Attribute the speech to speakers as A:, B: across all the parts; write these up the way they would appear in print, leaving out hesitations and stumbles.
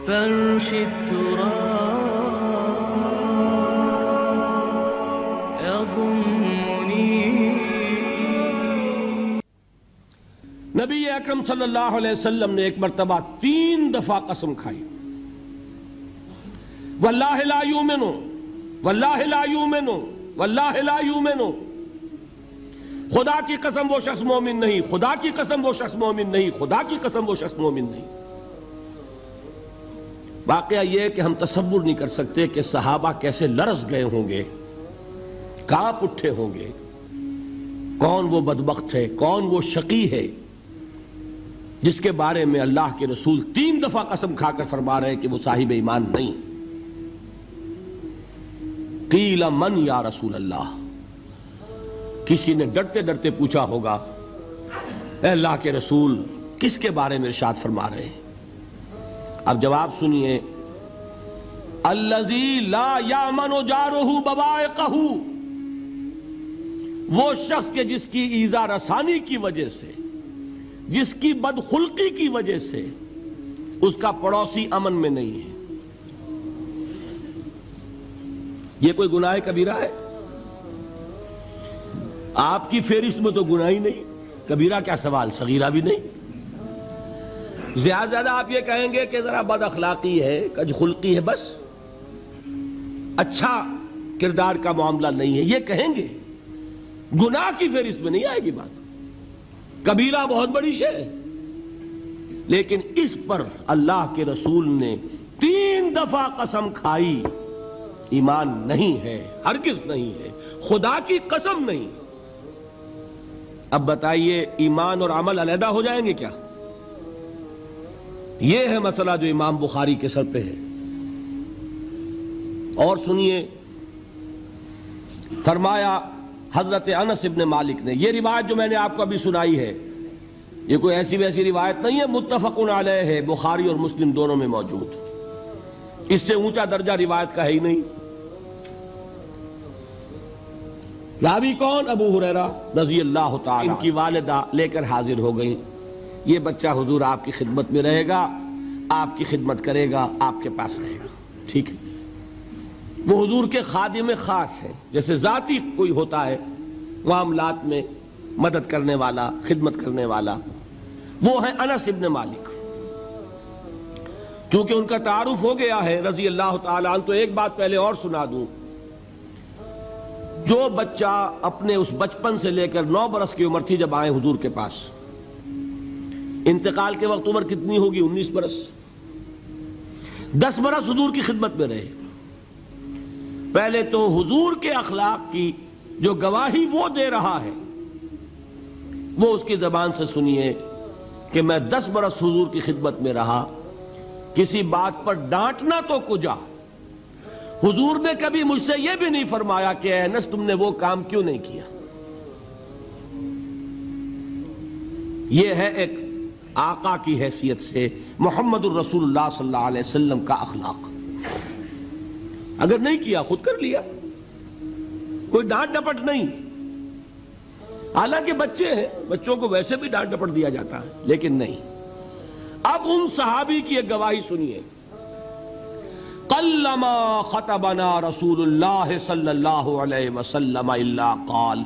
A: فرش التراب يضمني.
B: نبی اکرم صلی اللہ علیہ وسلم نے ایک مرتبہ 3 دفعہ قسم کھائی، واللہ لا یؤمنو، واللہ لا یؤمنو، واللہ لا یؤمنو. خدا کی قسم وہ شخص مومن نہیں، خدا کی قسم وہ شخص مومن نہیں، خدا کی قسم وہ شخص مومن نہیں. واقعہ یہ ہے کہ ہم تصور نہیں کر سکتے کہ صحابہ کیسے لرز گئے ہوں گے، کانپ اٹھے ہوں گے. کون وہ بدبخت ہے، کون وہ شقی ہے جس کے بارے میں اللہ کے رسول 3 دفعہ قسم کھا کر فرما رہے ہیں کہ وہ صاحب ایمان نہیں. قیل من یا رسول اللہ، کسی نے ڈرتے ڈرتے پوچھا ہوگا اے اللہ کے رسول کس کے بارے میں ارشاد فرما رہے ہیں؟ اب جواب سنیے، الذی لا یامن جارہ بوائقہ، وہ شخص کے جس کی ایذا رسانی کی وجہ سے، جس کی بدخلقی کی وجہ سے اس کا پڑوسی امن میں نہیں ہے. یہ کوئی گناہ کبیرہ ہے؟ آپ کی فہرست میں تو گناہ ہی نہیں، کبیرہ کیا سوال، صغیرہ بھی نہیں. زیادہ آپ یہ کہیں گے کہ ذرا بد اخلاقی ہے، کج خلقی ہے، بس اچھا کردار کا معاملہ نہیں ہے، یہ کہیں گے. گناہ کی فہرست میں نہیں آئے گی بات. کبیرہ بہت بڑی شے ہے، لیکن اس پر اللہ کے رسول نے 3 دفعہ قسم کھائی. ایمان نہیں ہے، ہرگز نہیں ہے، خدا کی قسم نہیں. اب بتائیے ایمان اور عمل علیحدہ ہو جائیں گے کیا؟ یہ ہے مسئلہ جو امام بخاری کے سر پہ ہے. اور سنیے، فرمایا حضرت انس ابن مالک نے، یہ روایت جو میں نے آپ کو ابھی سنائی ہے یہ کوئی ایسی ویسی روایت نہیں ہے، متفق علیہ ہے، بخاری اور مسلم دونوں میں موجود. اس سے اونچا درجہ روایت کا ہے ہی نہیں. راوی کون؟ ابو ہریرہ رضی اللہ تعالی. ان کی والدہ لے کر حاضر ہو گئیں، یہ بچہ حضور آپ کی خدمت میں رہے گا، آپ کی خدمت کرے گا، آپ کے پاس رہے گا. ٹھیک ہے. وہ حضور کے خادم خاص ہے، جیسے ذاتی کوئی ہوتا ہے معاملات میں مدد کرنے والا، خدمت کرنے والا. وہ ہیں انس ابن مالک. چونکہ ان کا تعارف ہو گیا ہے رضی اللہ تعالیٰ عنہ، تو ایک بات پہلے اور سنا دوں. جو بچہ اپنے اس بچپن سے لے کر 9 برس کی عمر تھی جب آئے حضور کے پاس، انتقال کے وقت عمر کتنی ہوگی؟ 19 برس. 10 برس حضور کی خدمت میں رہے. پہلے تو حضور کے اخلاق کی جو گواہی وہ دے رہا ہے وہ اس کی زبان سے سنیے کہ میں 10 برس حضور کی خدمت میں رہا، کسی بات پر ڈانٹنا تو کجا. حضور نے کبھی مجھ سے یہ بھی نہیں فرمایا کہ اے انس تم نے وہ کام کیوں نہیں کیا. یہ ہے ایک آقا کی حیثیت سے محمد الرسول اللہ صلی اللہ علیہ وسلم کا اخلاق. اگر نہیں کیا خود کر لیا، کوئی ڈانٹ ڈپٹ نہیں. حالانکہ بچے ہیں، بچوں کو ویسے بھی ڈانٹ ڈپٹ دیا جاتا ہے، لیکن نہیں. اب ان صحابی کی ایک گواہی سنیے. قلما خطبنا رسول اللہ صلی اللہ علیہ وسلم الا قال،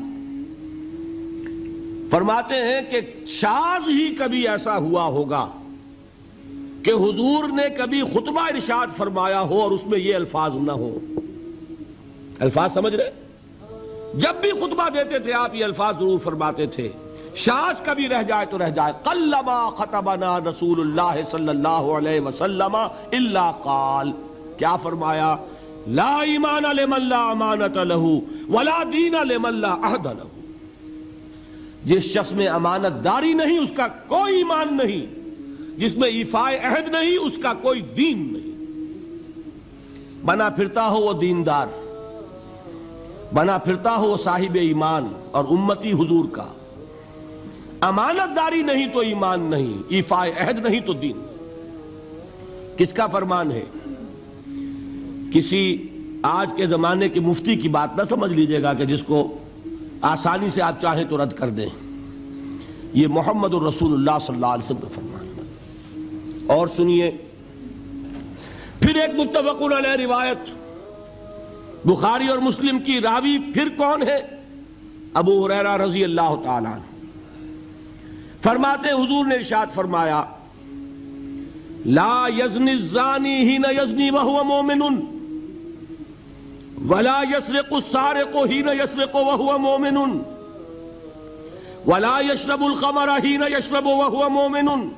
B: فرماتے ہیں کہ شاذ ہی کبھی ایسا ہوا ہوگا کہ حضور نے کبھی خطبہ ارشاد فرمایا ہو اور اس میں یہ الفاظ نہ ہو. الفاظ سمجھ رہے؟ جب بھی خطبہ دیتے تھے آپ یہ الفاظ ضرور فرماتے تھے. شاذ کبھی رہ جائے تو رہ جائے. قلما خطبنا رسول اللہ صلی اللہ علیہ وسلم الا قال، کیا فرمایا؟ لا ایمان لمن لا امانت لہ ولا دین لمن لا عہد لہ. جس شخص میں امانت داری نہیں اس کا کوئی ایمان نہیں، جس میں ایفاء عہد نہیں اس کا کوئی دین نہیں. بنا پھرتا ہو وہ دیندار، بنا پھرتا ہو وہ صاحب ایمان اور امتی حضور کا. امانت داری نہیں تو ایمان نہیں، ایفاء عہد نہیں تو دین. کس کا فرمان ہے؟ کسی آج کے زمانے کے مفتی کی بات نہ سمجھ لیجئے گا کہ جس کو آسانی سے آپ چاہیں تو رد کر دیں. یہ محمد الرسول اللہ صلی اللہ علیہ وسلم کا فرمان. اور سنیے، پھر ایک متفق علیہ روایت بخاری اور مسلم کی، راوی پھر کون ہے؟ ابو ہریرہ رضی اللہ تعالیٰ عنہ فرماتے حضور نے ارشاد فرمایا لا یزنی الزانی حین یزنی وہو مومن ولا یسرق السارق حین یسرق وہو مومن ولا یشرب الخمر حین یشرب وہو مومن۔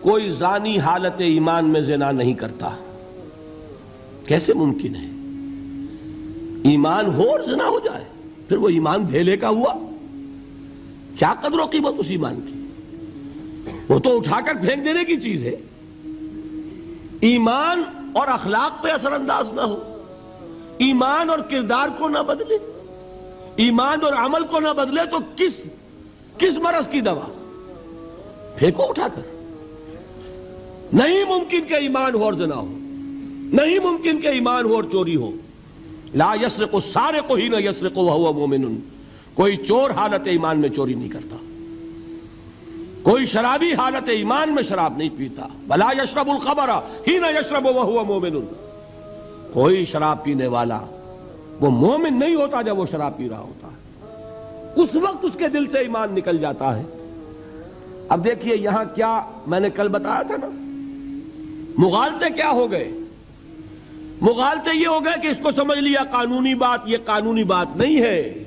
B: کوئی زانی حالت ایمان میں زنا نہیں کرتا۔ کیسے ممکن ہے؟ ایمان ہو اور زنا ہو جائے، پھر وہ ایمان دھیلے کا ہوا؟ کیا قدر و قیمت اس ایمان کی؟ وہ تو اٹھا کر پھینک دینے کی چیز ہے۔ ایمان اور اخلاق پہ اثر انداز نہ ہو، ایمان اور کردار کو نہ بدلے، ایمان اور عمل کو نہ بدلے تو کس مرض کی دوا؟ پھینکو اٹھا کر۔ نہیں ممکن کہ ایمان ہو اور زنا ہو، نہیں ممکن کہ ایمان ہو اور چوری ہو۔ لا یسرق السارق حین یسرق وہو مومن، کوئی چور حالت ایمان میں چوری نہیں کرتا، کوئی شرابی حالت ایمان میں شراب نہیں پیتا۔ ولا یشرب الخمر حین یشرب وہو مومن، کوئی شراب پینے والا وہ مومن نہیں ہوتا جب وہ شراب پی رہا ہوتا ہے، اس وقت اس کے دل سے ایمان نکل جاتا ہے۔ اب دیکھیے یہاں کیا میں نے کل بتایا تھا نا، مغالطے کیا ہو گئے؟ مغالطے یہ ہو گئے کہ اس کو سمجھ لیا قانونی بات، یہ قانونی بات نہیں ہے،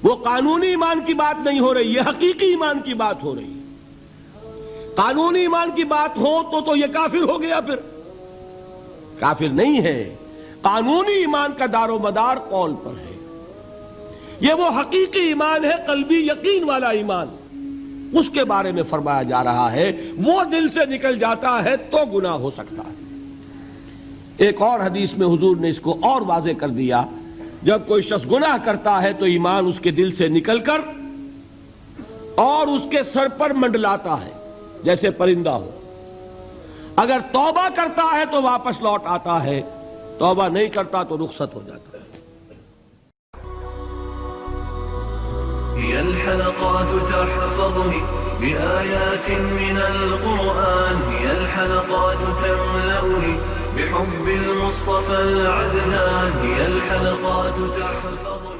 B: وہ قانونی ایمان کی بات نہیں ہو رہی، یہ حقیقی ایمان کی بات ہو رہی۔ قانونی ایمان کی بات ہو تو یہ کافر ہو گیا، پھر کافر نہیں ہے۔ قانونی ایمان کا دار و مدار قول پر ہے، یہ وہ حقیقی ایمان ہے، قلبی یقین والا ایمان، اس کے بارے میں فرمایا جا رہا ہے۔ وہ دل سے نکل جاتا ہے تو گناہ ہو سکتا ہے۔ ایک اور حدیث میں حضور نے اس کو اور واضح کر دیا، جب کوئی شخص گناہ کرتا ہے تو ایمان اس کے دل سے نکل کر اور اس کے سر پر منڈلاتا ہے جیسے پرندہ ہو۔ اگر توبہ کرتا ہے تو واپس لوٹ آتا ہے، توبہ نہیں کرتا تو رخصت ہو جاتا ہے۔
A: هي الحلقات تحفظني بآيات من القرآن، هي الحلقات تملأني بحب المصطفى العدنان، هي الحلقات تحفظني